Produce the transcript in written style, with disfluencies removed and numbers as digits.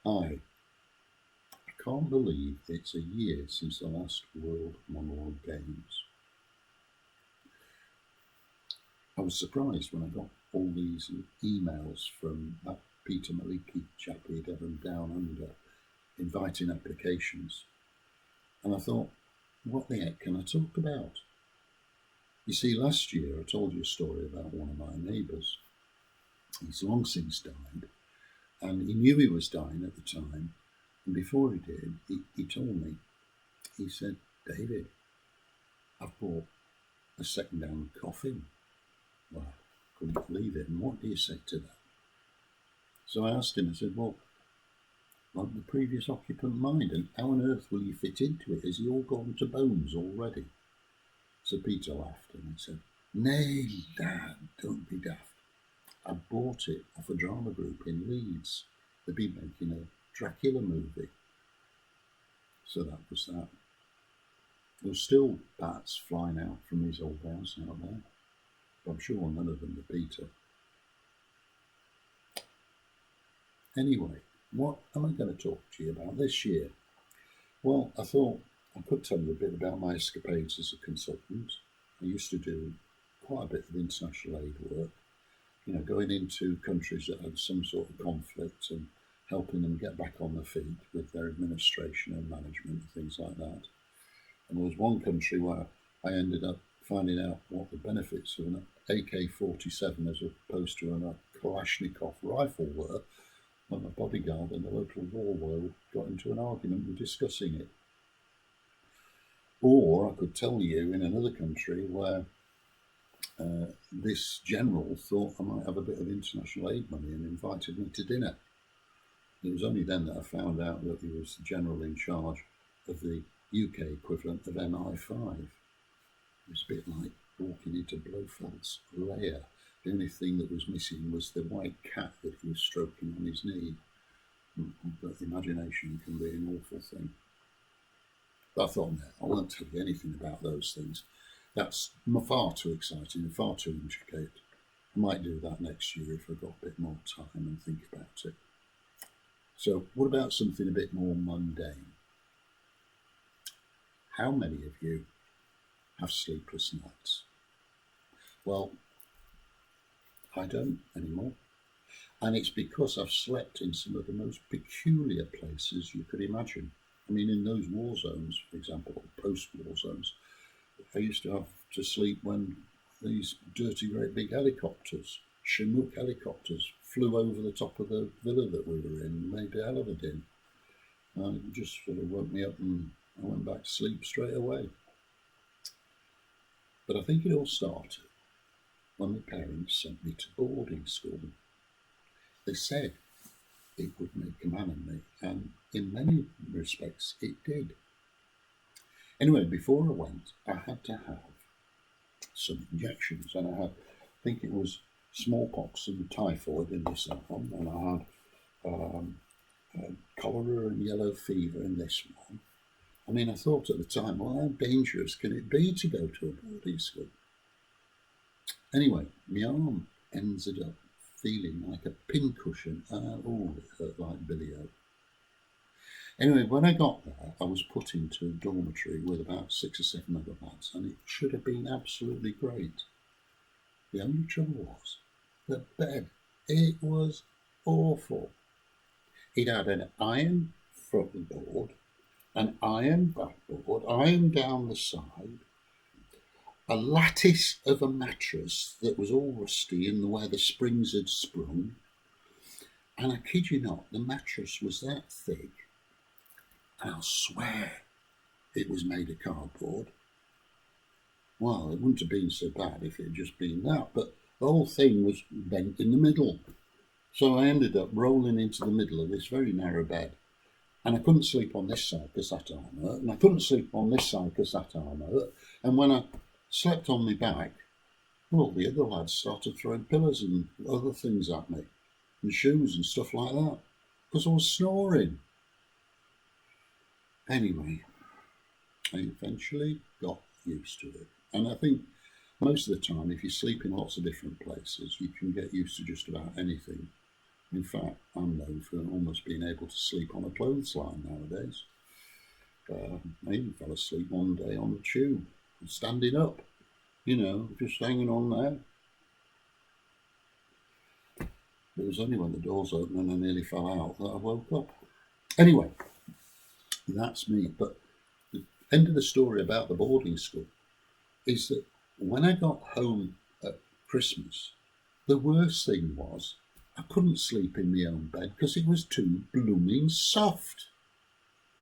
Hi, I can't believe it's a year since the last World Monologue Games. I was surprised when I got all these emails from that Peter Maliki chap he'd had down under, inviting applications. And I thought, what the heck can I talk about? You see, last year I told you a story about one of my neighbours. He's long since died, and he knew he was dying at the time. And before he did, he told me, he said, David, I've bought a second-hand coffin. Well, I couldn't believe it. And what do you say to that? So I asked him, I said, well, like the previous occupant mind, and how on earth will you fit into it? Is he all gone to bones already? So Peter laughed and he said, nay, Dad, don't be daft. I bought it off a drama group in Leeds. They'd been making a Dracula movie. So that was that. There were still bats flying out from his old house out there. But I'm sure none of them were Peter. Anyway, what am I going to talk to you about this year? Well, I thought I could tell you a bit about my escapades as a consultant. I used to do quite a bit of international aid work, going into countries that had some sort of conflict and helping them get back on their feet with their administration and management and things like that. And there was one country where I ended up finding out what the benefits of an AK-47 as opposed to a Kalashnikov rifle were, when a bodyguard and the local war got into an argument and discussing it. Or I could tell you in another country where this general thought I might have a bit of international aid money and invited me to dinner. It was only then that I found out that he was the general in charge of the UK equivalent of MI5. It was a bit like walking into Blofeld's lair. The only thing that was missing was the white cat that he was stroking on his knee. But imagination can be an awful thing. But I thought, no, I won't tell you anything about those things. That's far too exciting and far too intricate. I might do that next year if I've got a bit more time and think about it. So what about something a bit more mundane? How many of you have sleepless nights? Well, I don't anymore. And it's because I've slept in some of the most peculiar places you could imagine. I mean, in those war zones, for example, or post-war zones, I used to have to sleep when these dirty, great big helicopters, Chinook helicopters, flew over the top of the villa that we were in and made a hell of a din. And it just sort of woke me up and I went back to sleep straight away. But I think it all started when my parents sent me to boarding school. They said it would make a man of me, and in many respects it did. Anyway, before I went, I had to have some injections, and I think it was smallpox and typhoid in this arm, and I had cholera and yellow fever in this one. I mean, I thought at the time, well, how dangerous can it be to go to a boarding school? Anyway, my arm ended up feeling like a pincushion. It hurt like Billy-O. Anyway, when I got there, I was put into a dormitory with about 6 or 7 other lads, and it should have been absolutely great. The only trouble was the bed. It was awful. It had an iron front board, an iron backboard, iron down the side, a lattice of a mattress that was all rusty and where the springs had sprung. And I kid you not, the mattress was that thick, and I'll swear it was made of cardboard. Well, it wouldn't have been so bad if it had just been that, but the whole thing was bent in the middle. So I ended up rolling into the middle of this very narrow bed. And I couldn't sleep on this side because that arm hurt, and I couldn't sleep on this side because that arm hurt. And when I slept on my back, well, the other lads started throwing pillows and other things at me, and shoes and stuff like that, because I was snoring. Anyway, I eventually got used to it. And I think most of the time, if you sleep in lots of different places, you can get used to just about anything. In fact, I'm known for almost being able to sleep on a clothesline nowadays. I even fell asleep one day on the tube, standing up, just hanging on there. It was only when the doors opened and I nearly fell out that I woke up. Anyway, that's me. But the end of the story about the boarding school is that when I got home at Christmas, the worst thing was I couldn't sleep in my own bed because it was too blooming soft.